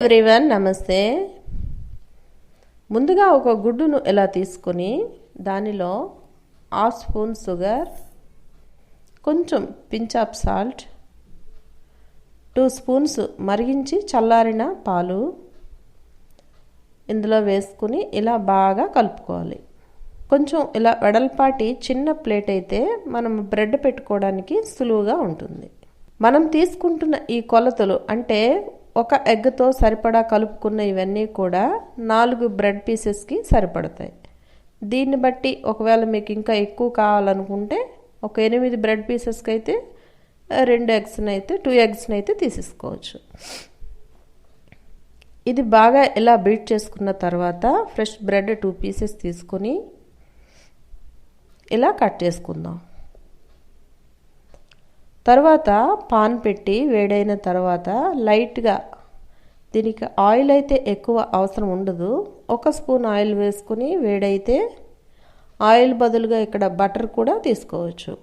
Everyone నమస్తే. ముందుగా ఒక గుడ్డును ఇలా తీసుకొని దానిలో హాఫ్ స్పూన్ షుగర్, కొంచెం పించ్ ఆఫ్ సాల్ట్, 2 స్పూన్స్ మరిగించి చల్లారిన పాలు ఇందులో వేసుకుని ఇలా బాగా కలుపుకోవాలి. కొంచెం ఇలా వెడల్పాటి చిన్న ప్లేట్ అయితే మనం బ్రెడ్ పెట్టుకోవడానికి సులువుగా ఉంటుంది. మనం తీసుకుంటున్న ఈ కొలతలు అంటే ఒక ఎగ్తో సరిపడా కలుపుకున్న ఇవన్నీ కూడా 4 బ్రెడ్ పీసెస్కి సరిపడతాయి. దీన్ని బట్టి ఒకవేళ మీకు ఇంకా ఎక్కువ కావాలనుకుంటే ఒక 8 బ్రెడ్ పీసెస్కి అయితే 2 ఎగ్స్ని అయితే తీసేసుకోవచ్చు. ఇది బాగా ఇలా బీట్ చేసుకున్న తర్వాత ఫ్రెష్ బ్రెడ్ 2 పీసెస్ తీసుకొని ఇలా కట్ చేసుకుందాం. తర్వాత పాన్ పెట్టి వేడైన తర్వాత లైట్గా, దీనికి ఆయిల్ అయితే ఎక్కువ అవసరం ఉండదు, 1 స్పూన్ ఆయిల్ వేసుకుని వేడైతే ఆయిల్ బదులుగా ఇక్కడ బటర్ కూడా తీసుకోవచ్చు.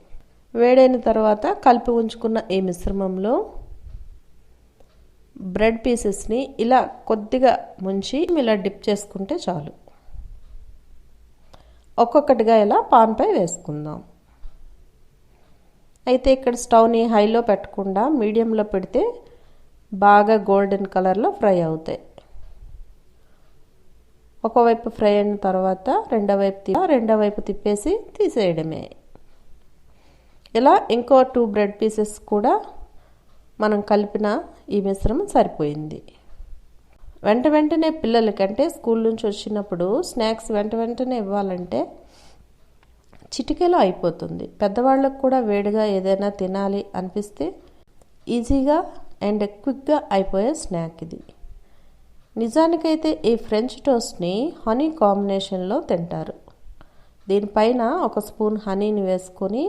వేడైన తర్వాత కలిపి ఉంచుకున్న ఈ మిశ్రమంలో బ్రెడ్ పీసెస్ని ఇలా కొద్దిగా ముంచి ఇలా డిప్ చేసుకుంటే చాలు. ఒక్కొక్కటిగా ఇలా పాన్పై వేసుకుందాం. అయితే ఇక్కడ స్టవ్ని హైలో పెట్టకుండా మీడియంలో పెడితే బాగా గోల్డెన్ కలర్లో ఫ్రై అవుతాయి. ఒకవైపు ఫ్రై అయిన తర్వాత రెండో వైపు తిప్పేసి తీసేయడమే. ఇలా ఇంకో 2 బ్రెడ్ పీసెస్ కూడా మనం కలిపిన ఈ మిశ్రమం సరిపోయింది. వెంటనే పిల్లలకంటే స్కూల్ నుంచి వచ్చినప్పుడు స్నాక్స్ వెంటనే ఇవ్వాలంటే చిటికెలో అయిపోతుంది. పెద్దవాళ్ళకు కూడా వేడిగా ఏదైనా తినాలి అనిపిస్తే ఈజీగా అండ్ క్విక్గా అయిపోయే స్నాక్ ఇది. నిజానికైతే ఈ ఫ్రెంచ్ టోస్ట్ని హనీ కాంబినేషన్లో తింటారు. దీనిపైన 1 స్పూన్ హనీని వేసుకొని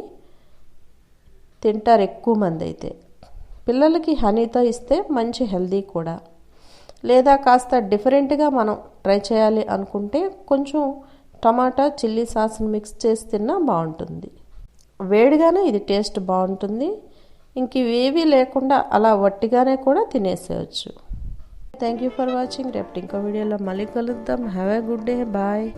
తింటారు ఎక్కువ మంది. అయితే పిల్లలకి హనీతో ఇస్తే మంచి హెల్దీ కూడా. లేదా కాస్త డిఫరెంట్గా మనం ట్రై చేయాలి అనుకుంటే కొంచెం టమాటా చిల్లీ సాస్ని మిక్స్ చేసి తిన్నా బాగుంటుంది. వేడిగానే ఇది టేస్ట్ బాగుంటుంది. ఇంక ఇవేవీ లేకుండా అలా వట్టిగానే కూడా తినేసేయచ్చు. Thank you for watching. రేపు ఇంకో వీడియోలో మళ్ళీ కలుద్దాం. Have a good day. Bye.